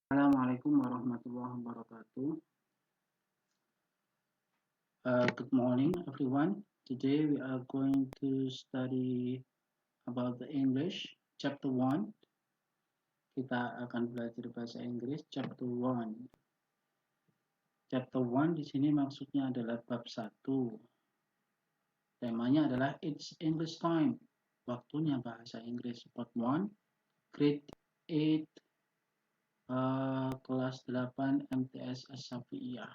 Assalamualaikum warahmatullahi wabarakatuh. Good morning, everyone. Today we are going to study about the English, Chapter 1. Kita akan belajar bahasa Inggris, Chapter 1. Chapter 1 di sini maksudnya adalah bab 1. Temanya adalah It's English Time. Waktunya bahasa Inggris, Part 1, Grade 8, kelas 8 MTS As-Syafi'iyah.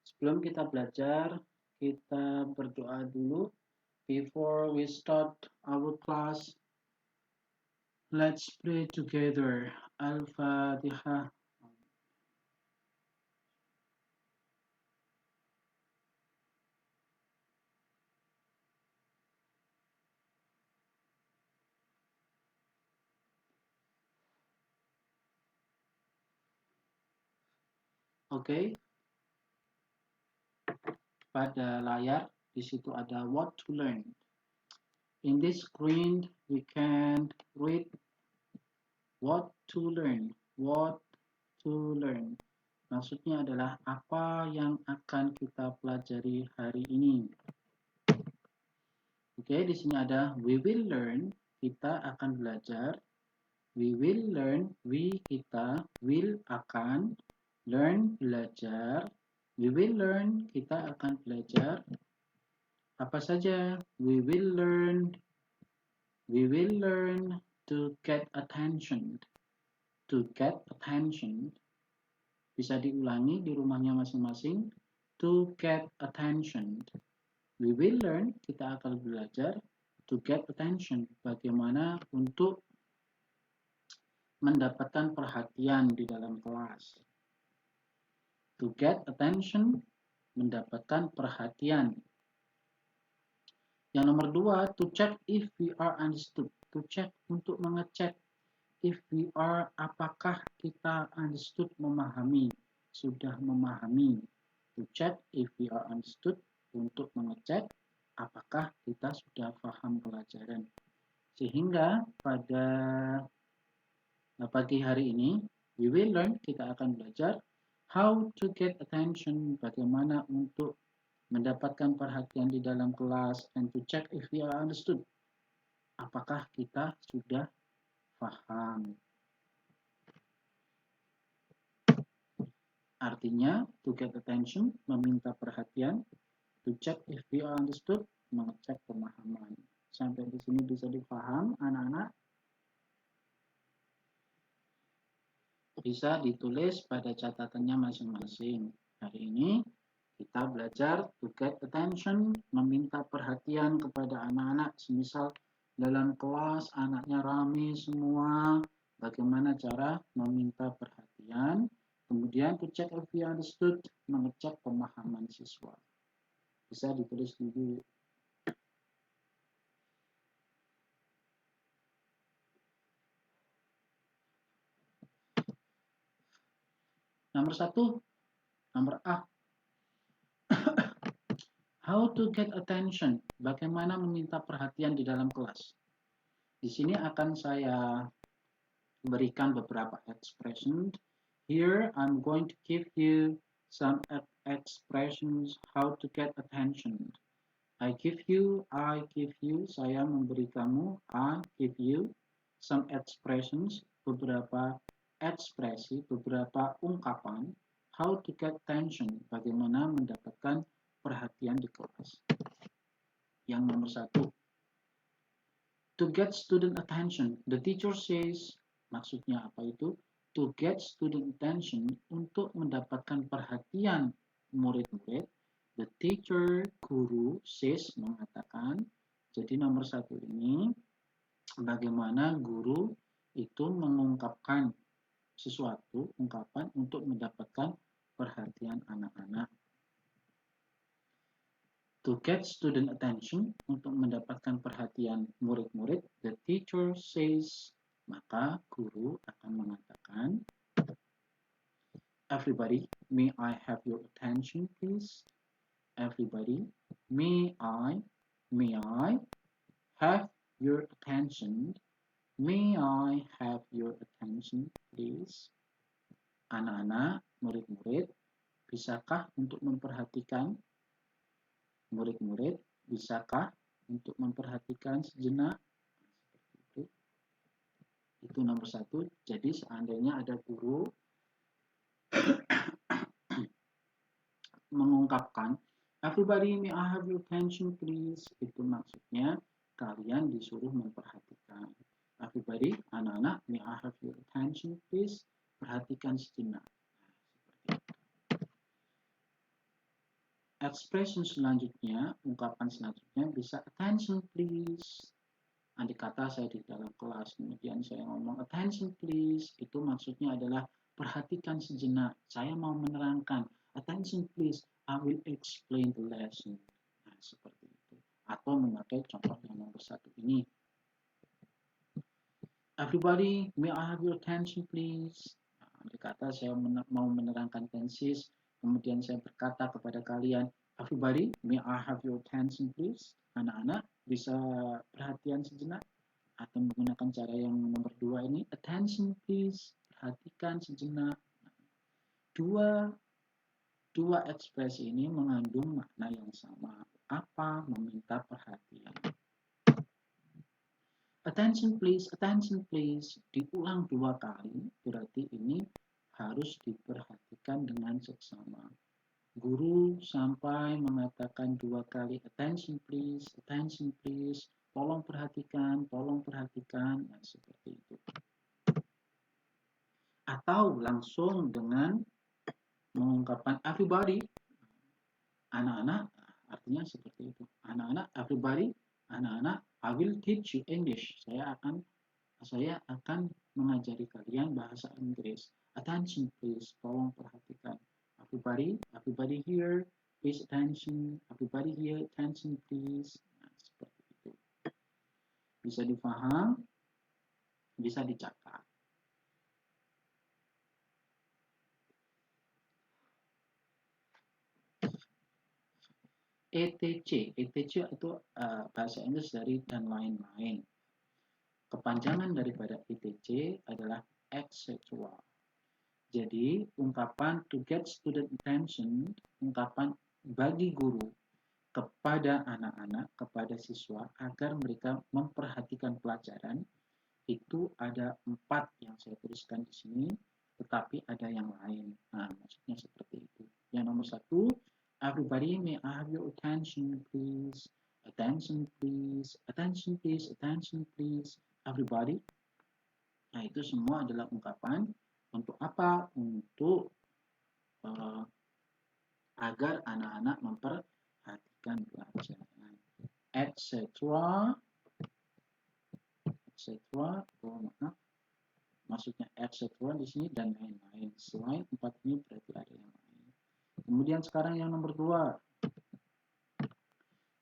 Sebelum kita belajar, kita berdoa dulu. Before we start our class, let's pray together. Al-Fatihah. Oke. Pada layar di situ ada what to learn. In this screen we can read what to learn. What to learn. Maksudnya adalah apa yang akan kita pelajari hari ini. Oke, di sini ada we will learn, kita akan belajar. We will learn, we kita, will akan, learn belajar. We will learn, kita akan belajar. Apa saja? We will learn to get attention. To get attention. Bisa diulangi di rumahnya masing-masing. To get attention. We will learn, kita akan belajar. To get attention, bagaimana untuk mendapatkan perhatian di dalam kelas. To get attention, mendapatkan perhatian. Yang nomor 2, to check if we are understood. To check, untuk mengecek. If we are, apakah kita understood, memahami. Sudah memahami. To check if we are understood, untuk mengecek apakah kita sudah paham pelajaran. Sehingga pada pagi hari ini, we will learn, kita akan belajar how to get attention, bagaimana untuk mendapatkan perhatian di dalam kelas, and to check if we are understood, apakah kita sudah paham. Artinya, to get attention, meminta perhatian, to check if we are understood, mengecek pemahaman. Sampai di sini bisa dipaham, anak-anak? Bisa ditulis pada catatannya masing-masing. Hari ini kita belajar to get attention, meminta perhatian kepada anak-anak. Semisal dalam kelas anaknya rame semua, bagaimana cara meminta perhatian. Kemudian to check if we understood, mengecek pemahaman siswa. Bisa ditulis dulu. Nomor 1, nomor A. How to get attention, bagaimana meminta perhatian di dalam kelas. Di sini akan saya berikan beberapa expression. Here I'm going to give you some expressions how to get attention. I give you, saya memberi kamu, I give you some expressions, beberapa ekspresi, beberapa ungkapan, how to get attention, bagaimana mendapatkan perhatian di kelas. Yang nomor 1, to get student attention, the teacher says, maksudnya apa itu? To get student attention, untuk mendapatkan perhatian murid-murid, the teacher, guru, says, mengatakan. Jadi nomor 1 ini, bagaimana guru itu mengungkapkan sesuatu, ungkapan untuk mendapatkan perhatian anak-anak. To get student attention, untuk mendapatkan perhatian murid-murid, the teacher says, maka guru akan mengatakan, everybody, may I have your attention, please? Everybody, may I have your attention? May I have your attention, please? Anak-anak, murid-murid, bisakah untuk memperhatikan? Murid-murid, bisakah untuk memperhatikan sejenak? Seperti itu nomor 1. Jadi seandainya ada guru mengungkapkan, everybody may I have your attention please, itu maksudnya kalian disuruh memperhatikan. Everybody, anak-anak, may I have your attention please, perhatikan sejenak. Expression selanjutnya, ungkapan selanjutnya bisa attention please. Andai kata saya di dalam kelas, kemudian saya ngomong attention please, itu maksudnya adalah perhatikan sejenak, saya mau menerangkan. Attention please, I will explain the lesson. Nah, seperti itu. Atau memakai contoh yang nomor 1 ini. Everybody, may I have your attention please? Nah, andai kata saya mau menerangkan tenses, kemudian saya berkata kepada kalian, everybody, may I have your attention please? Anak-anak, bisa perhatian sejenak? Atau menggunakan cara yang nomor 2 ini, attention please, perhatikan sejenak. Dua ekspresi ini mengandung makna yang sama. Apa? Meminta perhatian. Attention please, diulang 2 kali, berarti ini harus diperhatikan dengan seksama. Guru sampai mengatakan 2 kali attention please, tolong perhatikan, nah, seperti itu. Atau langsung dengan mengungkapkan everybody, anak-anak, artinya seperti itu. Anak-anak, everybody, anak-anak, I will teach you English. Saya akan mengajari kalian bahasa Inggris. Attention please, tolong perhatikan. Everybody here, please attention. Everybody here, attention please. Nah, seperti itu. Bisa dipaham, bisa dicatat. ETC itu bahasa Inggris dari dan lain-lain. Kepanjangan daripada ETC adalah etc. Jadi, ungkapan to get student attention, ungkapan bagi guru kepada anak-anak, kepada siswa, agar mereka memperhatikan pelajaran, itu ada 4 yang saya tuliskan di sini, tetapi ada yang lain. Nah, maksudnya seperti itu. Yang nomor 1, everybody may I have your attention please. Attention please, attention please, attention please. Everybody. Nah, itu semua adalah ungkapan untuk apa? Untuk agar anak-anak memperhatikan pelajaran. Etc. Maksudnya etc. di sini dan lain-lain. Selain 4 ini berarti ada yang lain. Kemudian sekarang yang nomor 2.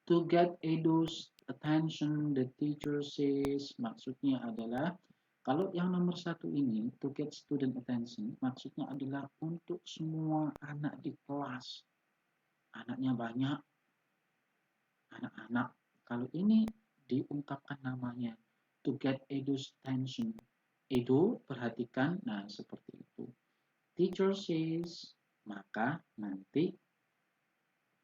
To get Edu's attention, the teacher says, maksudnya adalah, kalau yang nomor 1 ini, to get student attention, maksudnya adalah untuk semua anak di kelas. Anaknya banyak, anak-anak. Kalau ini diungkapkan namanya, to get Edu's attention. Edu, perhatikan, nah seperti itu. Teacher says, maka nanti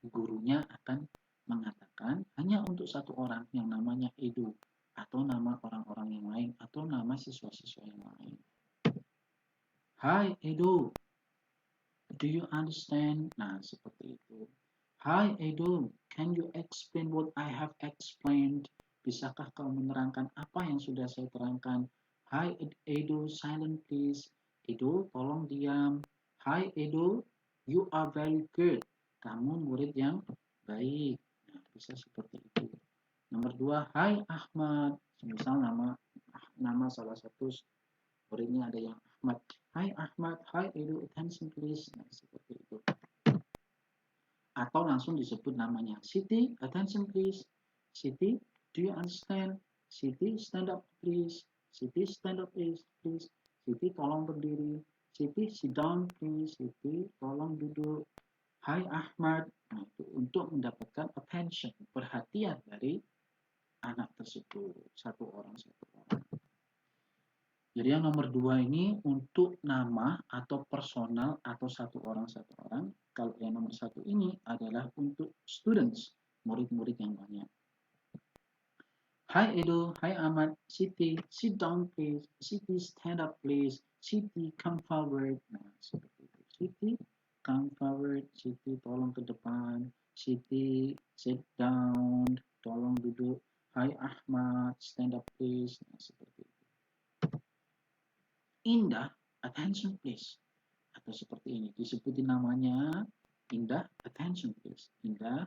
gurunya akan mengatakan hanya untuk satu orang yang namanya Edu, atau nama orang-orang yang lain, atau nama siswa-siswa yang lain. Hi Edu, do you understand? Nah, seperti itu. Hi Edu, can you explain what I have explained? Bisakah kau menerangkan apa yang sudah saya terangkan? Hi Edu, silent please. Edu, tolong diam. Hi Edu, you are very good. Kamu murid yang baik. Nah, bisa seperti itu. Nomor 2, Hai Ahmad. Misal nama salah satu muridnya ada yang Ahmad. Hai Ahmad, hi Edu, attention please. Nah, seperti itu. Atau langsung disebut namanya. Siti, attention please. Siti, do you understand? Siti, stand up please. Siti, stand up please. Siti, tolong berdiri. Siti, sit down please. Siti, tolong duduk. Hai Ahmad. Nah, itu untuk mendapatkan attention, perhatian dari anak tersebut, satu orang. Jadi yang nomor 2 ini untuk nama atau personal atau satu orang. Kalau yang nomor 1 ini adalah untuk students, murid-murid yang banyak. Hi Edo, hi Ahmad, Siti, sit down please, Siti stand up please, Siti come forward. Nah, seperti itu. Siti come forward, Siti tolong ke depan, Siti sit down, tolong duduk. Hi Ahmad, stand up please. Nah, seperti itu. Indah, attention please. Atau seperti ini, disebutin namanya, Indah, attention please. Indah,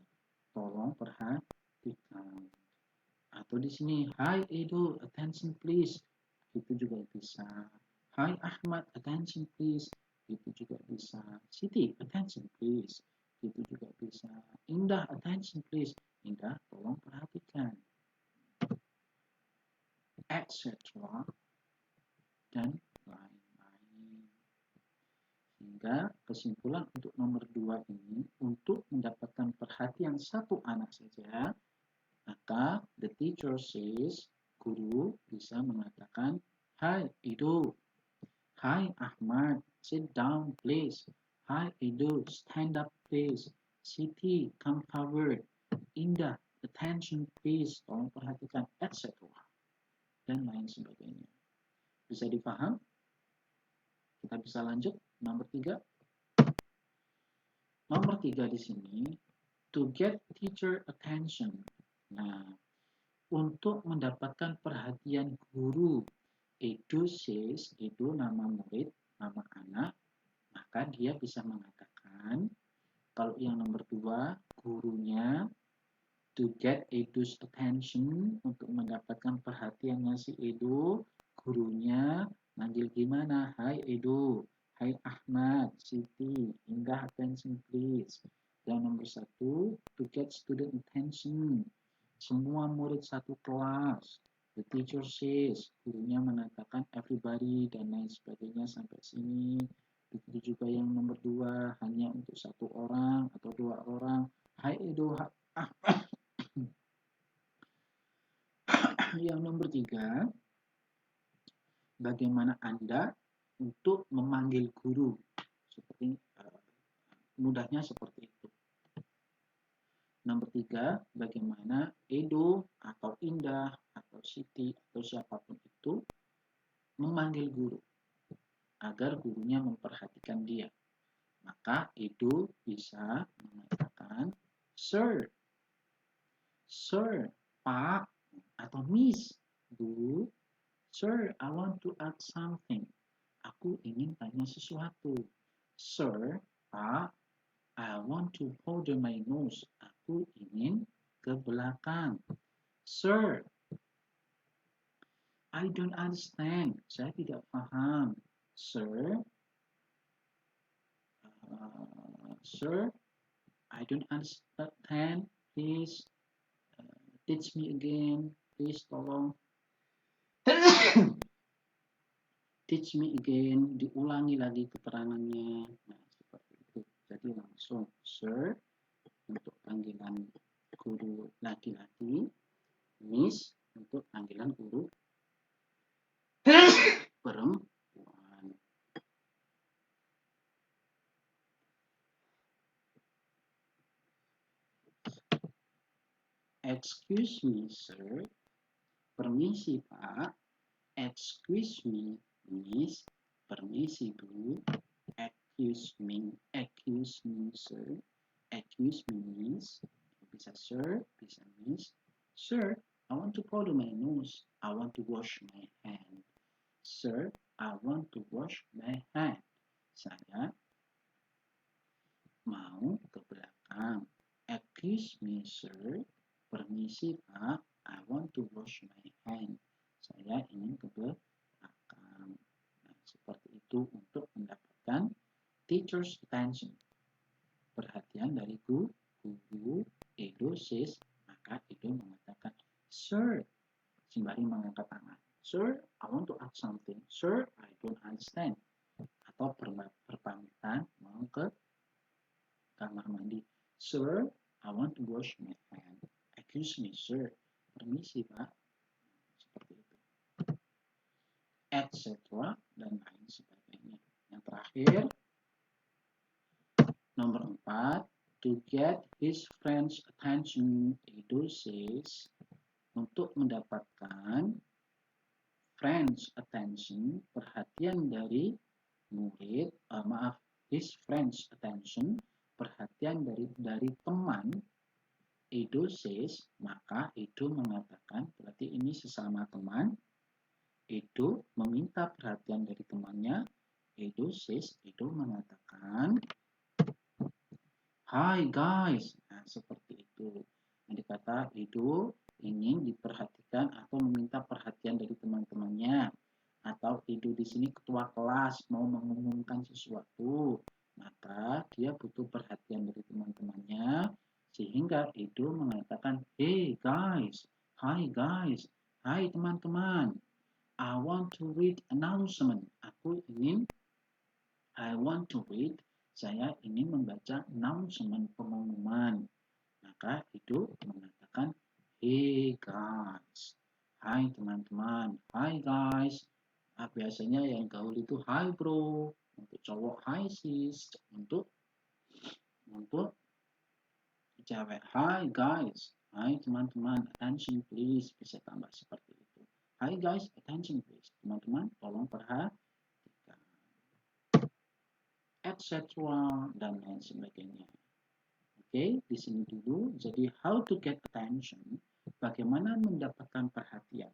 tolong perhatikan. Atau di sini, hi Edo, attention please. Itu juga bisa. Hi Ahmad, attention please. Itu juga bisa. Siti, attention please. Itu juga bisa. Indah, attention please. Indah, tolong perhatikan. Etc. Dan lain-lain. Sehingga kesimpulan untuk nomor 2 ini, untuk mendapatkan perhatian satu anak saja, maka the teacher says, guru bisa mengatakan, Hi Edo, Hi Ahmad, sit down please. Hi Edo, stand up please. Siti, come forward. Indah, attention please, tolong perhatikan, etc. Dan lain sebagainya. Bisa dipaham? Kita bisa lanjut. Nomor 3. Nomor 3 di sini, to get teacher attention. Nah, untuk mendapatkan perhatian guru, Edo says, Edo nama murid, nama anak, maka dia bisa mengatakan, kalau yang nomor 2, gurunya, to get Edo's attention, untuk mendapatkan perhatiannya si Edo, gurunya manggil gimana? Hai Edo, hai Ahmad, Siti, Indah, attention please. Yang nomor 1, to get student attention, semua murid satu kelas. The teacher says, gurunya mengatakan everybody dan lain sebagainya sampai sini. Begitu juga yang nomor 2, hanya untuk satu orang atau 2 orang. Hai Edo, Yang nomor 3, bagaimana Anda untuk memanggil guru. Seperti mudahnya seperti itu. Nomor 3, bagaimana Edo atau Indah atau Siti atau siapapun itu memanggil guru agar gurunya memperhatikan dia. Maka Edo bisa mengatakan Sir, Sir, Pak, atau Miss, Bu, Sir, I want to ask something. Aku ingin tanya sesuatu. Sir, Pak, I want to hold my nose. Aku ingin ke belakang. Sir, I don't understand. Saya tidak paham. Sir, Sir, I don't understand. Please teach me again. Please tolong teach me again. Diulangi lagi keterangannya. Nah, seperti itu. Jadi langsung Sir untuk panggilan guru laki-laki, Miss untuk panggilan guru perempuan. Excuse me, sir. Permisi, Pak. Excuse me, Miss. Permisi, Bu. Excuse me, sir. Excuse me, Miss. Bisa sir, bisa Miss. Sir, I want to powder my nose. I want to wash my hand. Sir, I want to wash my hand. Saya mau ke belakang. Excuse me, sir. Permisi, Pak. I want to wash my hand. Saya ingin ke belakang. Nah, seperti itu untuk mendapatkan teacher's attention. Perhatian dari guru Edo says, maka Edo mengatakan, Sir, sembari mengangkat tangan. Sir, I want to ask something. Sir, I don't understand. Atau berpamitan mau ke kamar mandi. Sir, I want to wash my hand. Excuse me, sir. Permisi, Pak. Seperti itu. Etc. dan lain sebagainya. Yang terakhir, nomor 4, to get his friend's attention, Edo says, untuk mendapatkan friend's attention, perhatian dari murid, his friend's attention, perhatian dari teman, Edo says, maka Edo mengatakan, berarti ini sesama teman, Edo meminta perhatian dari temannya, Edo says, Edo mengatakan, "Hi guys." Nah, seperti itu. Yang dikata Edo ingin diperhatikan atau meminta perhatian dari teman-temannya. Atau Edo di sini ketua kelas mau mengumumkan sesuatu. Maka dia butuh perhatian dari teman-temannya. Sehingga Edo mengatakan, "Hey guys, hi guys, hai teman-teman. I want to read announcement." I want to read. Saya ingin membaca announcement, pengumuman. Maka Edo mengatakan, "Hey guys." Hai teman-teman. Hi guys. Biasanya yang gaul itu hi bro. Untuk cowok hi sis. Untuk cewek hi guys. Hai teman-teman. Attention please. Bisa tambah seperti itu. Hi guys, attention please. Teman-teman, tolong perhatikan. Etc. dan lain sebagainya. Oke, di sini dulu. Jadi how to get attention, bagaimana mendapatkan perhatian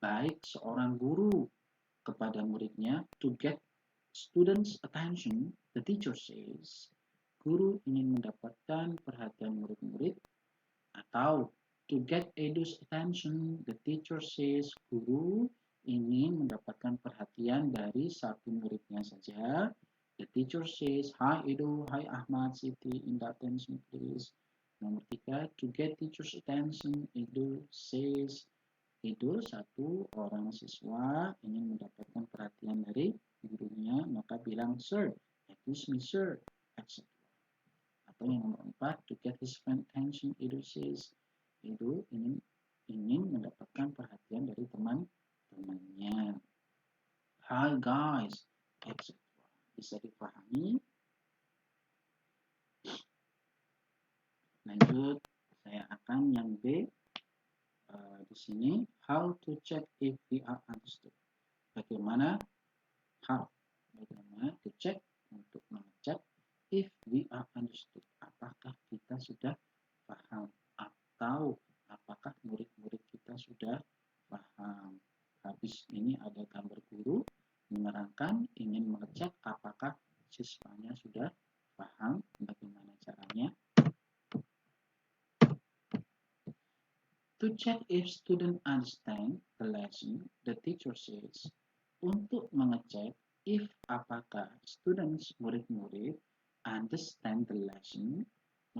baik seorang guru kepada muridnya. To get students attention, the teacher says, guru ingin mendapatkan perhatian murid-murid. Atau to get Edo's attention, the teacher says, guru ingin mendapatkan perhatian dari satu muridnya saja. The teacher says, "Hi Edo, hi Ahmad, Siti, in the attention please." Nomor 3, to get teacher's attention, Edo says, Edo satu orang siswa ingin mendapatkan perhatian dari gurunya, maka bilang, "Sir, excuse me sir," etc. Atau yang nomor 4, to get his friend attention, Edo says, Edo ingin mendapatkan perhatian dari teman-temannya. "Hi guys," etc. Bisa dipahami. Lanjut, saya akan yang B. Di sini, how to check if we are understood. Bagaimana to check, untuk mengecek if we are understood. Apakah kita sudah paham atau apakah murid-murid kita sudah paham. Habis ini ada gambar guru menerangkan ingin mengecek apakah siswanya sudah paham. Bagaimana caranya? To check if student understand the lesson, the teacher says, untuk mengecek if apakah students, murid-murid, understand the lesson,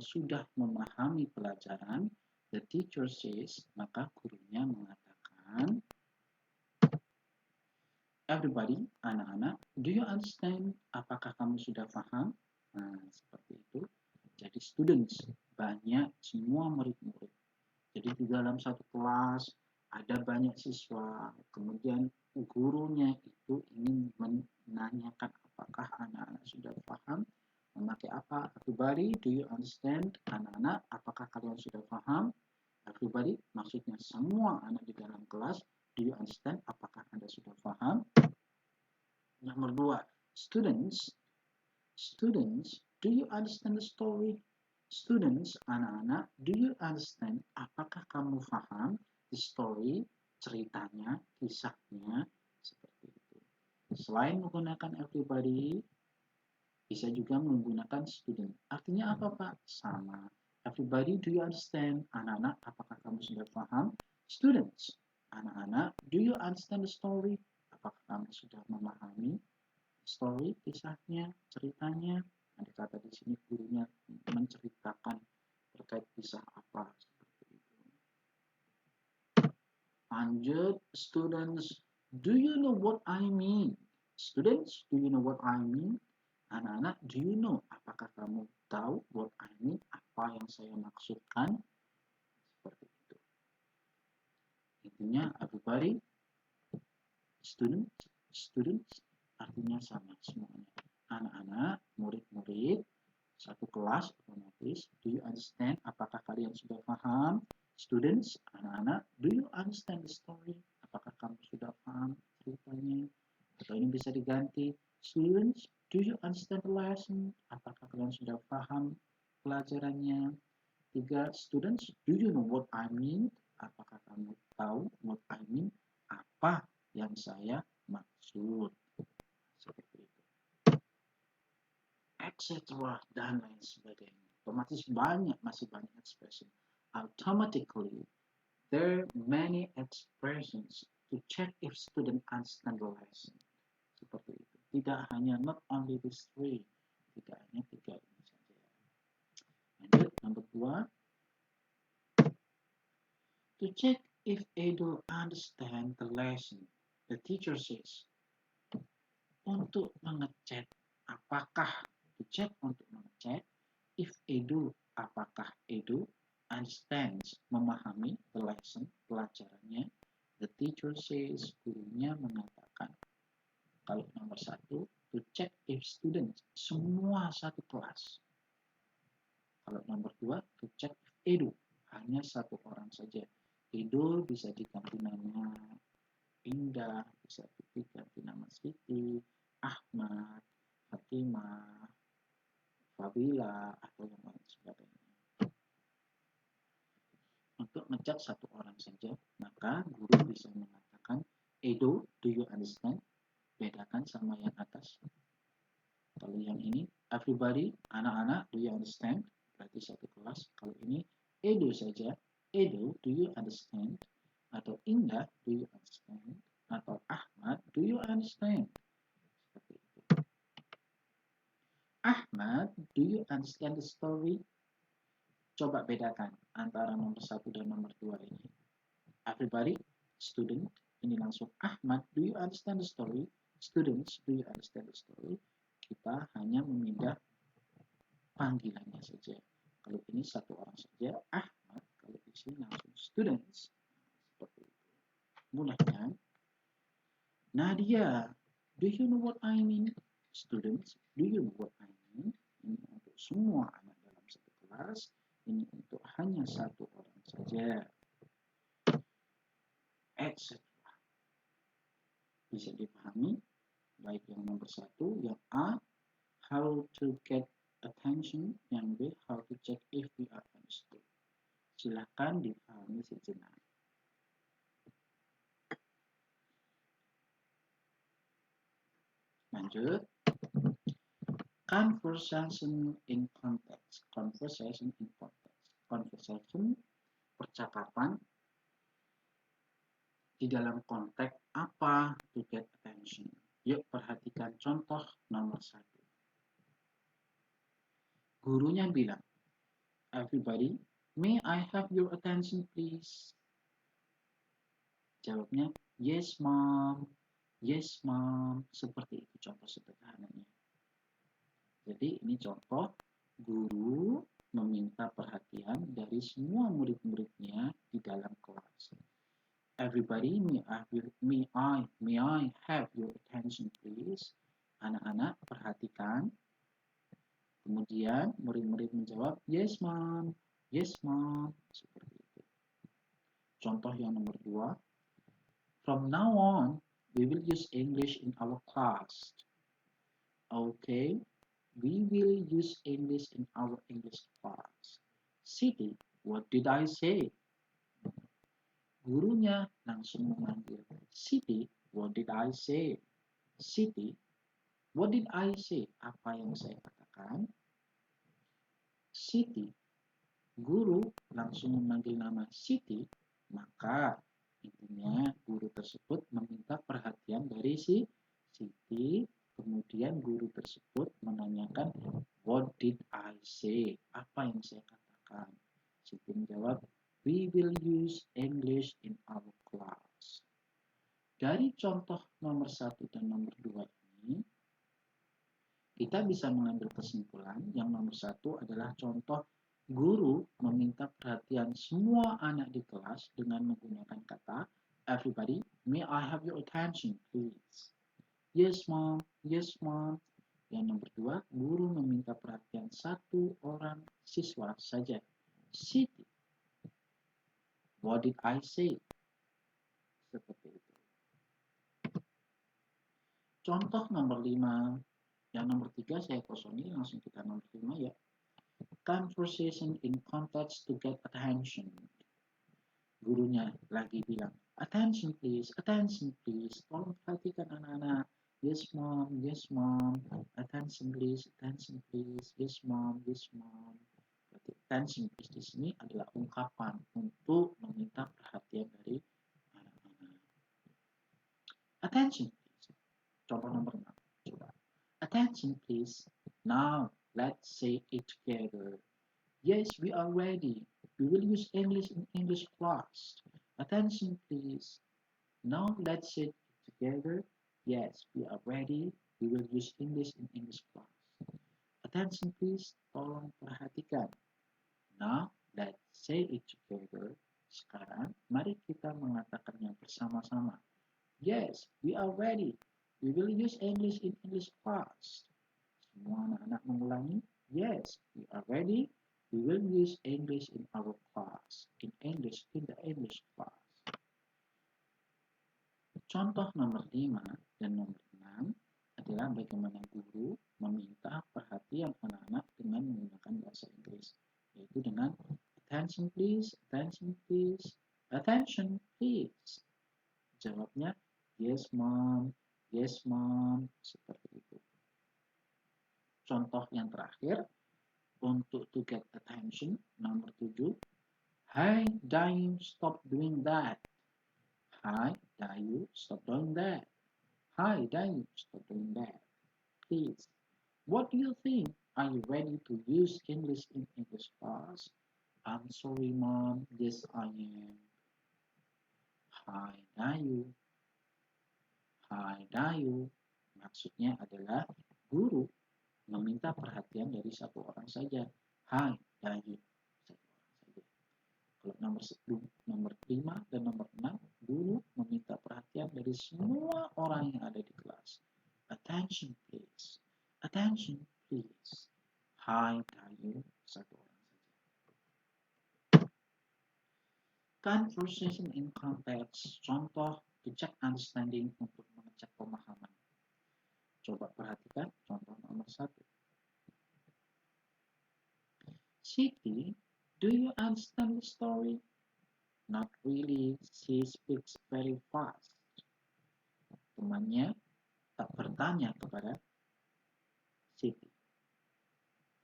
sudah memahami pelajaran, the teacher says, maka gurunya mengatakan, "Everybody, anak-anak, do you understand? Apakah kamu sudah paham?" Nah, seperti itu. Jadi students, banyak semua murid-murid. Jadi di dalam satu kelas ada banyak siswa, kemudian gurunya itu ingin menanyakan apakah anak-anak sudah paham memakai apa. Everybody, do you understand? Anak-anak, apakah kalian sudah paham? Everybody, maksudnya semua anak di dalam kelas. Do you understand? Apakah Anda sudah paham? Nomor 2, students, do you understand the story? Students, anak-anak, do you understand? Apakah kamu paham the story, ceritanya, kisahnya, seperti itu. Selain menggunakan everybody, bisa juga menggunakan student. Artinya apa, Pak? Sama. Everybody, do you understand? Anak-anak, apakah kamu sudah paham? Students, anak-anak, do you understand the story? Apakah kamu sudah memahami story, kisahnya, ceritanya? Ada kata di sini gurunya menceritakan terkait kisah apa, seperti itu. Lanjut, students, do you know what I mean? Students, do you know what I mean? Anak-anak, do you know? Apakah kamu tahu what I mean? Apa yang saya maksudkan? Seperti itu. Intinya, everybody, students, students artinya sama semuanya. Anak-anak, murid-murid, satu kelas otomatis. Do you understand? Apakah kalian sudah paham? Students, anak-anak, do you understand the story? Apakah kamu sudah paham ceritanya? Atau ini bisa diganti, students, do you understand the lesson? Apakah kalian sudah paham pelajarannya? 3, students, do you know what I mean? Apakah kamu tahu what I mean? Apa yang saya maksud? Seperti itu. Etc. dan lain sebagainya. Otomatis masih banyak expression. Automatically, there are many expressions to check if student understand the lesson. Seperti itu. Tidak hanya not only these 3, tidak hanya 3 ini saja. Lanjut, nomor 2. To check if Edo understand the lesson, the teacher says, untuk mengecek apakah, to check untuk mengecek if Edo, apakah Edo understands, memahami the lesson, pelajarannya, the teacher says, gurunya mengatakan. Kalau nomor 1, to check if students, semua satu kelas. Kalau nomor 2, to check if Edo, hanya satu orang saja. Edo bisa diganti nama Indah, bisa diganti nama Siti, Ahmad, Fatimah, Fabila, atau yang lain sebagainya. Untuk ngecek satu orang saja, maka guru bisa mengatakan, Edo, do you understand? Bedakan sama yang atas. Kalau yang ini, everybody, anak-anak, do you understand? Berarti satu kelas. Kalau ini, Edo saja, Edo, do you understand? Atau Indah, do you understand? Atau Ahmad, do you understand? Seperti itu. Ahmad, do you understand the story? Coba bedakan antara nomor 1 dan nomor 2 ini. Everybody, student, ini langsung Ahmad, do you understand the story? Students, do you understand the story? Kita hanya memindah panggilannya saja. Kalau ini satu orang saja, Ahmad. Kalau di sini langsung students. Seperti itu. Mudah kan? Nadia, do you know what I mean? Students, do you know what I mean? Ini untuk semua anak dalam satu kelas. Ini untuk hanya satu orang saja. Etc. Bisa dipahami? Baik yang nomor 1, yang A, how to get attention. Yang B, how to check if we are understood. Silahkan dipahami sejenak. Lanjut. Conversation in context. Conversation in context. Conversation, percakapan di dalam konteks apa to get attention. Yuk perhatikan contoh nomor 1. Gurunya bilang, everybody, may I have your attention please? Jawabnya, yes mom, yes mom. Seperti itu contoh sederhananya. Jadi ini contoh guru meminta perhatian dari semua murid-muridnya di dalam kelas. Everybody, may I have your attention please? Anak-anak perhatikan. Kemudian murid-murid menjawab, yes mom, yes mom. Seperti itu. Contoh yang nomor 2. From now on, we will use English in our class. Okay, we will use English in our English class. Siti, what did I say? Gurunya langsung memanggil, Siti, what did I say? Siti, what did I say? Apa yang saya katakan? Siti, guru langsung memanggil nama Siti, maka intinya guru tersebut meminta perhatian dari si Siti. Kemudian guru tersebut menanyakan, what did I say? Apa yang saya katakan? Siti menjawab, we will use English in our class. Dari contoh nomor 1 dan nomor 2 ini, kita bisa mengambil kesimpulan yang nomor 1 adalah contoh guru meminta perhatian semua anak di kelas dengan menggunakan kata, everybody, may I have your attention, please? Yes, mom. Yes, mom. Yang nomor dua, guru meminta perhatian satu orang siswa saja. Siti, what did I say? Seperti itu. Contoh nomor 5. Yang nomor 3 saya kosongi, langsung kita nomor 5 ya. Conversation in context to get attention. Gurunya lagi bilang, attention please, tolong perhatikan anak-anak. Yes mom, attention please, yes mom. Berarti attention please di sini adalah ungkapan untuk meminta perhatian dari anak-anak. Attention please. Contoh nomor 6. Coba. Attention please. Now let's say it together. Yes, we are ready. We will use English in English class. Attention please. Now let's say it together. Yes, we are ready. We will use English in English class. Attention please. Tolong perhatikan. Now let's say it together. Sekarang mari kita mengatakannya bersama-sama. Yes, we are ready. We will use English in English class. Semua anak-anak mengulangi. Yes, we are ready. We will use English in our class. In the English class. Contoh nomor 5 dan nomor 6 adalah bagaimana guru meminta perhatian anak-anak dengan menggunakan bahasa Inggris. Yaitu dengan attention please, attention please. Jawabnya yes mom, seperti itu. Contoh yang terakhir, untuk to get attention, nomor 7. Hi, Dayu, stop doing that. Hi, Dayu, stop doing that. Hi, Dayu, stop doing that. Please. What do you think? Are you ready to use English in English class? I'm sorry, Mom. Yes, I am. Hi, Dayu. Hi, Dayu. Maksudnya adalah guru meminta perhatian dari satu orang saja. Hai, Dayu. Satu orang saja. Kalau nomor 5 dan nomor 6, guru meminta perhatian dari semua orang yang ada di kelas. Attention please. Attention please. Hai, Dayu. Satu orang saja. Conversation in context. Contoh to check understanding untuk mengecek pemahaman. Coba perhatikan contoh nomor 1. Siti, do you understand the story? Not really, she speaks very fast. Temannya tak bertanya kepada Siti.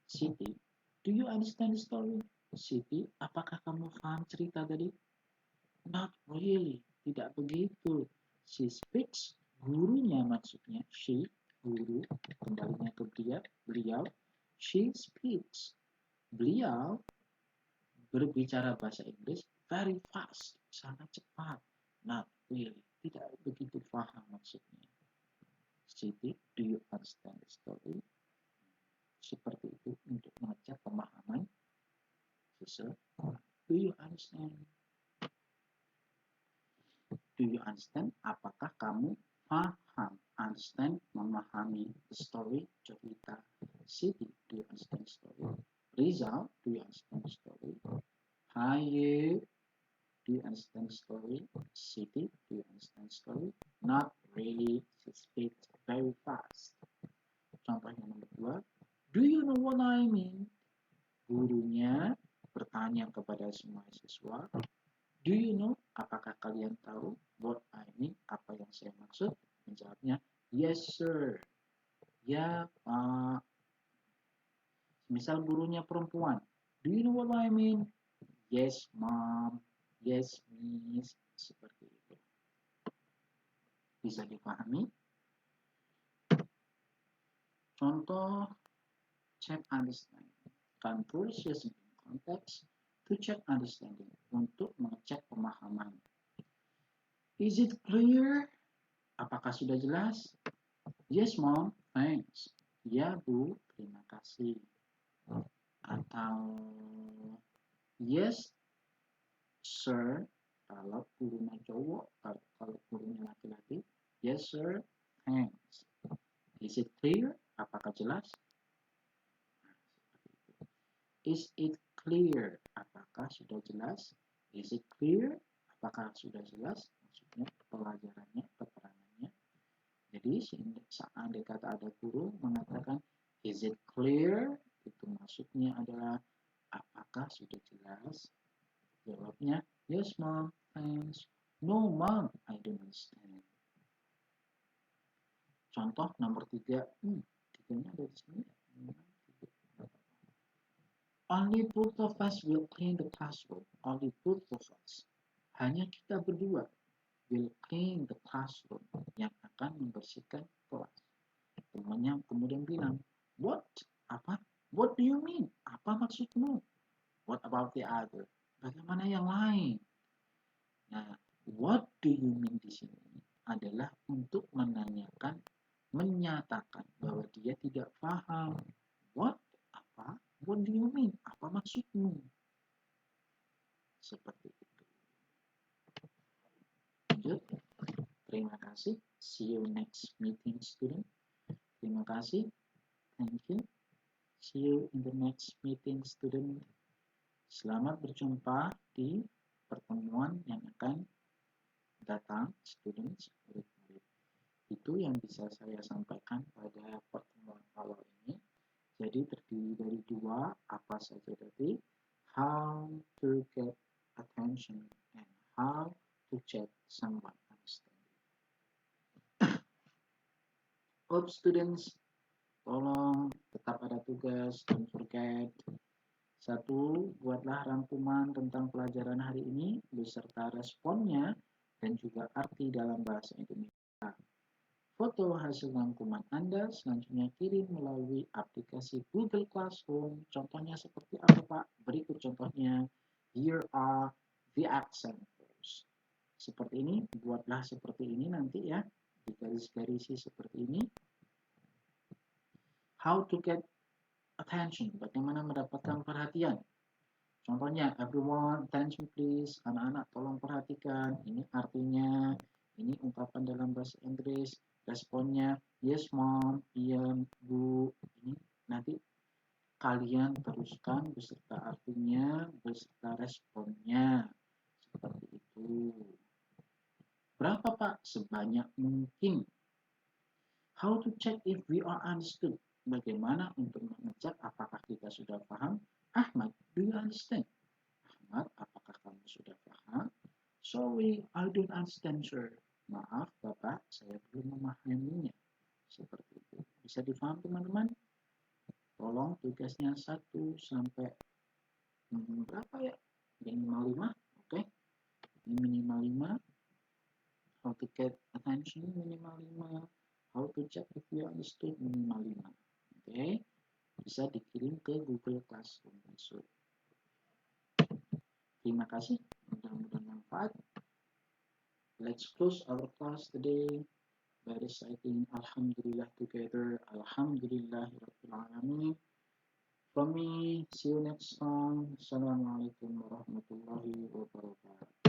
Siti, do you understand the story? Siti, apakah kamu paham cerita tadi? Not really, tidak begitu. She speaks, gurunya maksudnya, she, guru, kembalinya ke dia, beliau. She speaks, beliau berbicara bahasa Inggris very fast, sangat cepat. Not really, tidak begitu paham maksudnya. Siti, do you understand the story? Seperti itu untuk mengecek pemahaman seseorang. Do you understand? Do you understand? Apakah kamu paham? Understand, memahami the story, cerita. Siti, do you understand the story? Rizal, do you understand the story? Hi, do you understand the story? Siti, do you understand the story? Not really, she speaks very fast. Contohnya nomor 2. Do you know what I mean? Gurunya bertanya kepada semua siswa. Do you know? Apakah kalian tahu what I mean? Apa yang saya maksud? Menjawabnya, yes sir. Ya Pak. Misal gurunya perempuan. Do you know what I mean? Yes mom. Yes miss. Seperti itu. Bisa dipahami? Contoh check understanding. Conversation in context to check understanding. Untuk mengecek pemahaman. Is it clear? Apakah sudah jelas? Yes mom, thanks. Ya bu, terima kasih. Atau yes sir, kalau gurunya cowok, kalau gurunya laki-laki. Yes sir, hands. Is it clear? Apakah jelas? Is it clear? Apakah sudah jelas? Is it clear? Apakah sudah jelas? Maksudnya pelajarannya, keterangannya. Jadi andai kata ada guru mengatakan is it clear? Itu maksudnya adalah apakah sudah jelas? Jawabnya yes mom, thanks. No mom, I don't understand. Contoh nomor 3. Tiganya ada di sini. Only both of us will clean the classroom. Only both of us. Hanya kita berdua will clean the classroom. Yang akan membersihkan kelas. Temannya kemudian bilang, what? Apa? What do you mean? Apa maksudmu? What about the other? Bagaimana yang lain? Nah, what do you mean di sini adalah untuk menanyakan, menyatakan bahwa dia tidak paham. What? Apa? What do you mean? Apa maksudmu? Seperti itu. Lanjut. Terima kasih. See you next meeting, student. Terima kasih. Thank you. See you in the next meeting, student. Selamat berjumpa di pertemuan yang akan datang, students. Itu yang bisa saya sampaikan pada pertemuan awal ini. Jadi terdiri dari 2, apa saja tadi? How to get attention and how to check someone understanding. Hope students, tolong tetap ada tugas, don't forget. 1, buatlah rangkuman tentang pelajaran hari ini beserta responnya dan juga arti dalam bahasa Indonesia. Foto hasil rangkuman Anda selanjutnya kirim melalui aplikasi Google Classroom. Contohnya seperti apa, Pak? Berikut contohnya. Here are the examples. Seperti ini, buatlah seperti ini nanti ya. Digaris-garisi seperti ini. How to get attention. Bagaimana mendapatkan perhatian. Contohnya, everyone, attention please. Anak-anak tolong perhatikan. Ini artinya. Ini ungkapan dalam bahasa Inggris. Responnya, yes mom, iya bu. Ini nanti kalian teruskan beserta artinya, beserta responnya. Seperti itu. Berapa Pak? Sebanyak mungkin. How to check if we are understood? Bagaimana untuk mengecek apakah kita sudah paham? Ahmad, do you understand? Ahmad, apakah kamu sudah paham? Sorry, I don't understand, sir. Maaf, Bapak, saya belum memahaminya. Seperti itu. Bisa difaham, teman-teman? Tolong tugasnya 1 sampai berapa ya? Minimal 5. Oke. Ini minimal 5. How to get attention minimal 5. How to check if you understood minimal 5. Oke. Bisa dikirim ke Google Classroom besok. Terima kasih. Mudah-mudahan manfaat. Let's close our class today by reciting Alhamdulillah together. Alhamdulillahirabbil alamin. From me, see you next time. Assalamualaikum warahmatullahi wabarakatuh.